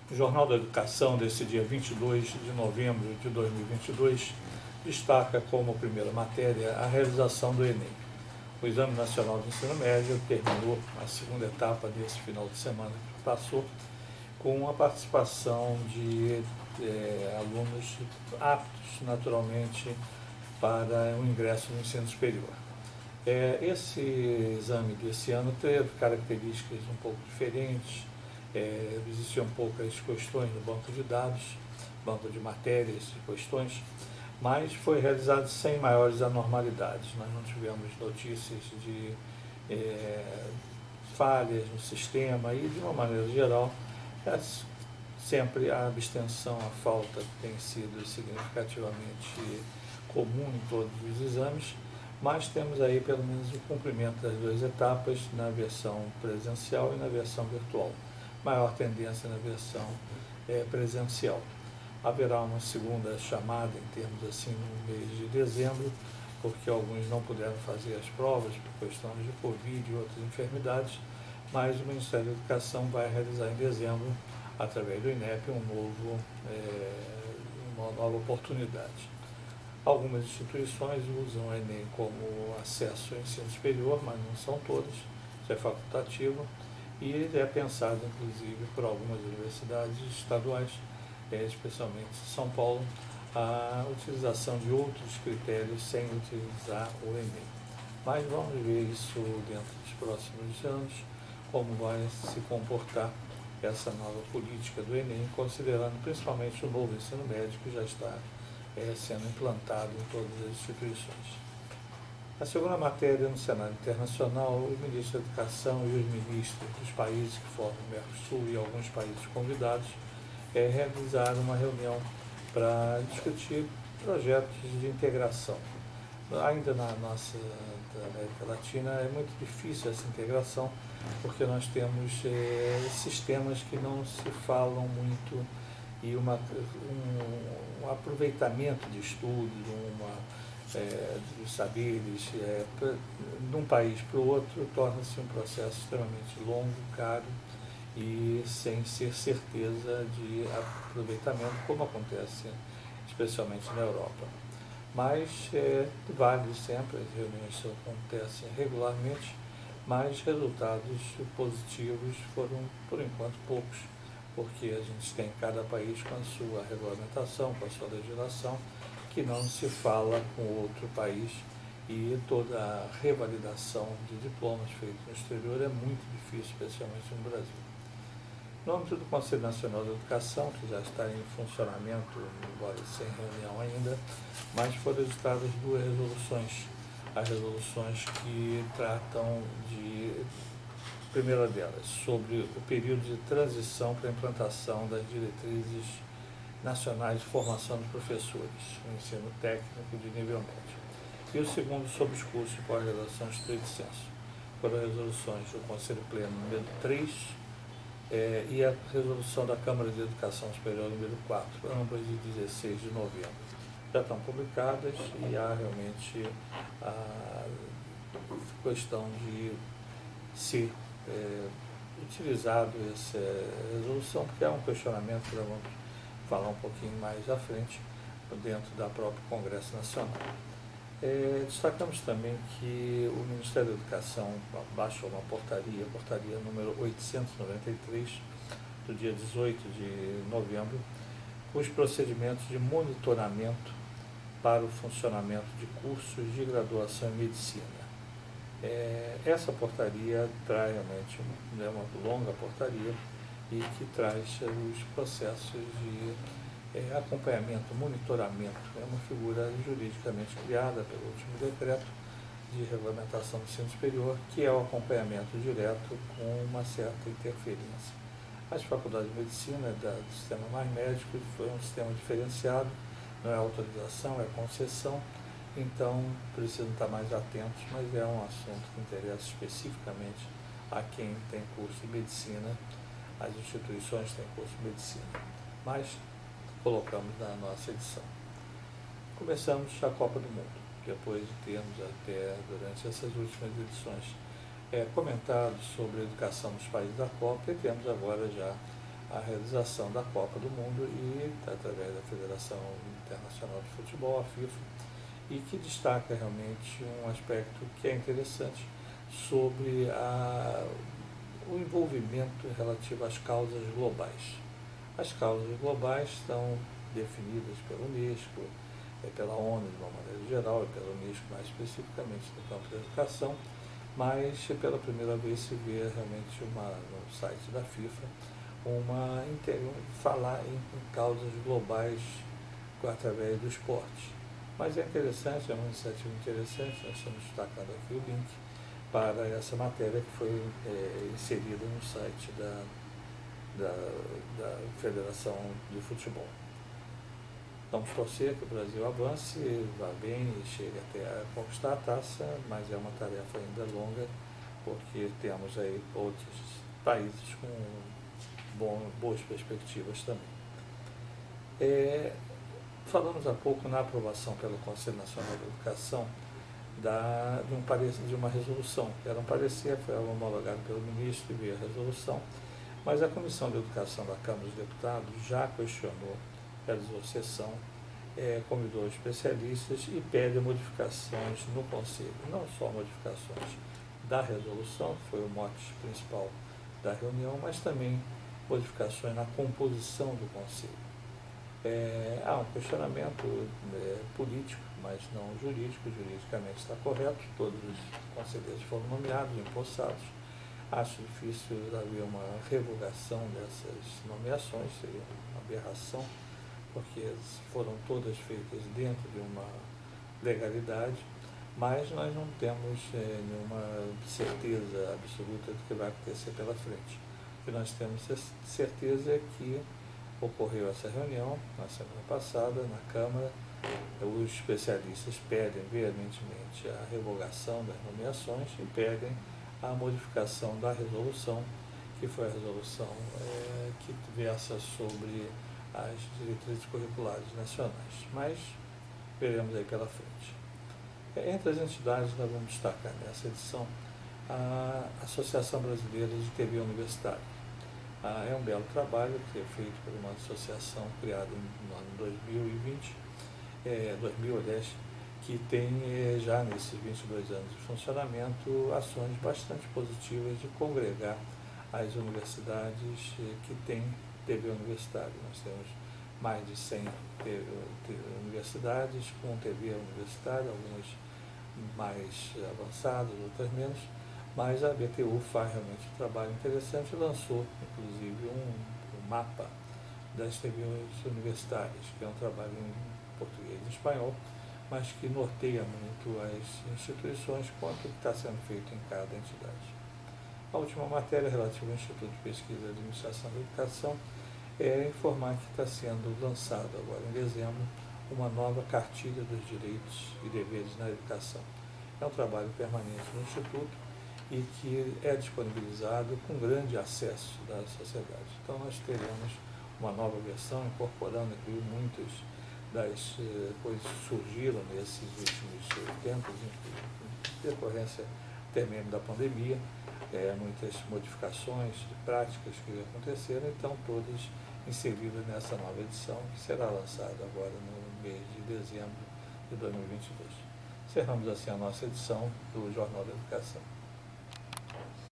O Jornal da Educação, desse dia 22 de novembro de 2022, destaca como primeira matéria a realização do Enem. O Exame Nacional de Ensino Médio terminou a segunda etapa desse final de semana que passou, com a participação de alunos aptos, naturalmente, para o ingresso no ensino superior. Esse exame desse ano teve características um pouco diferentes, existiam poucas questões no banco de dados, banco de matérias e questões, mas foi realizado sem maiores anormalidades. Nós não tivemos notícias de falhas no sistema e, de uma maneira geral, sempre a abstenção, a falta tem sido significativamente comum em todos os exames, mas temos aí pelo menos o cumprimento das duas etapas na versão presencial e na versão virtual. Maior tendência na versão presencial. Haverá uma segunda chamada, em termos assim, no mês de dezembro, porque alguns não puderam fazer as provas por questões de Covid e outras enfermidades, mas o Ministério da Educação vai realizar em dezembro, através do INEP, uma nova oportunidade. Algumas instituições usam o Enem como acesso ao ensino superior, mas não são todas, isso é facultativo, e ele é pensado, inclusive, por algumas universidades estaduais, especialmente São Paulo, a utilização de outros critérios sem utilizar o Enem. Mas vamos ver isso dentro dos próximos anos, como vai se comportar essa nova política do Enem, considerando principalmente o novo ensino médio que já está sendo implantado em todas as instituições. A segunda matéria no cenário internacional, o ministro da Educação e os ministros dos países que formam o Mercosul e alguns países convidados realizaram uma reunião para discutir projetos de integração. Ainda na nossa América Latina é muito difícil essa integração, porque nós temos sistemas que não se falam muito e um aproveitamento de estudos, dos saberes de um país para o outro torna-se um processo extremamente longo, caro e sem ser certeza de aproveitamento, como acontece especialmente na Europa. Mas vale sempre, as reuniões acontecem regularmente, mas resultados positivos foram, por enquanto, poucos, porque a gente tem cada país com a sua regulamentação, com a sua legislação, que não se fala com outro país, e toda a revalidação de diplomas feitos no exterior é muito difícil, especialmente no Brasil. No âmbito do Conselho Nacional de Educação, que já está em funcionamento, embora sem reunião ainda, mas foram editadas duas resoluções. As resoluções que tratam primeira delas, sobre o período de transição para a implantação das diretrizes nacionais de formação de professores, no ensino técnico de nível médio. E o segundo, sobre os cursos de pós-graduação estrito sensu. Foram resoluções do Conselho Pleno número 3 e a resolução da Câmara de Educação Superior número 4, ambas de 16 de novembro. Já estão publicadas e há realmente a questão de ser utilizado essa resolução, porque há um questionamento que nós vamos falar um pouquinho mais à frente, dentro da própria Congresso Nacional. Destacamos também que o Ministério da Educação baixou uma portaria, a portaria número 893, do dia 18 de novembro, com os procedimentos de monitoramento para o funcionamento de cursos de graduação em medicina. Essa portaria traz realmente uma longa portaria e que traz os processos de acompanhamento, monitoramento. É uma figura juridicamente criada pelo último decreto de regulamentação do ensino superior, que é o acompanhamento direto com uma certa interferência. As faculdades de medicina do sistema mais médico foi um sistema diferenciado, não é autorização, é concessão, então precisam estar mais atentos, mas é um assunto que interessa especificamente a quem tem curso de medicina, as instituições têm curso de medicina, mas colocamos na nossa edição. Começamos a Copa do Mundo, depois de termos até durante essas últimas edições comentado sobre a educação nos países da Copa, e temos agora já a realização da Copa do Mundo e através da Federação Internacional de Futebol, a FIFA, e que destaca realmente um aspecto que é interessante sobre o envolvimento relativo às causas globais. As causas globais são definidas pela Unesco, pela ONU de uma maneira geral, e pela Unesco mais especificamente no campo da educação, mas pela primeira vez se vê realmente no site da FIFA falar em causas globais através do esporte. Mas é interessante, é uma iniciativa interessante, nós estamos destacando aqui o link para essa matéria que foi inserida no site da Federação de Futebol. Vamos torcer que o Brasil avance, vá bem e chegue até a conquistar a taça, mas é uma tarefa ainda longa, porque temos aí outros países com boas perspectivas também. Falamos há pouco na aprovação pelo Conselho Nacional de Educação de uma resolução, que era um parecer, foi homologado pelo ministro e veio a resolução, mas a Comissão de Educação da Câmara dos Deputados já questionou, realizou sessão, convidou especialistas e pede modificações no Conselho, não só modificações da resolução, que foi o mote principal da reunião, mas também modificações na composição do Conselho. Há um questionamento político, mas não jurídico, juridicamente está correto, todos os conselheiros foram nomeados, empossados. Acho difícil haver uma revogação dessas nomeações, seria uma aberração, porque foram todas feitas dentro de uma legalidade, mas nós não temos nenhuma certeza absoluta do que vai acontecer pela frente. O que nós temos certeza é que ocorreu essa reunião na semana passada na Câmara, os especialistas pedem veementemente a revogação das nomeações e pedem a modificação da resolução, que foi a resolução que versa sobre as diretrizes curriculares nacionais, mas veremos aí pela frente. Entre as entidades, nós vamos destacar nessa edição a Associação Brasileira de TV Universitária. É um belo trabalho que é feito por uma associação criada no ano 2020, 2000, aliás, que tem já nesses 22 anos de funcionamento ações bastante positivas de congregar as universidades que têm TV universitária. Nós temos mais de 100 universidades com TV universitária, algumas mais avançadas, outras menos, mas a BTU faz realmente um trabalho interessante e lançou, inclusive, um mapa das TVs universitárias, que é um trabalho em português e espanhol, mas que norteia muito as instituições quanto o que está sendo feito em cada entidade. A última matéria relativa ao Instituto de Pesquisa e Administração da Educação é informar que está sendo lançado agora em dezembro uma nova cartilha dos direitos e deveres na educação. É um trabalho permanente no Instituto e que é disponibilizado com grande acesso da sociedade. Então nós teremos uma nova versão incorporando aqui muitas das coisas que surgiram nesses últimos tempos, em decorrência até mesmo da pandemia, muitas modificações de práticas que aconteceram, então todas inseridas nessa nova edição, que será lançada agora no mês de dezembro de 2022. Encerramos assim a nossa edição do Jornal da Educação.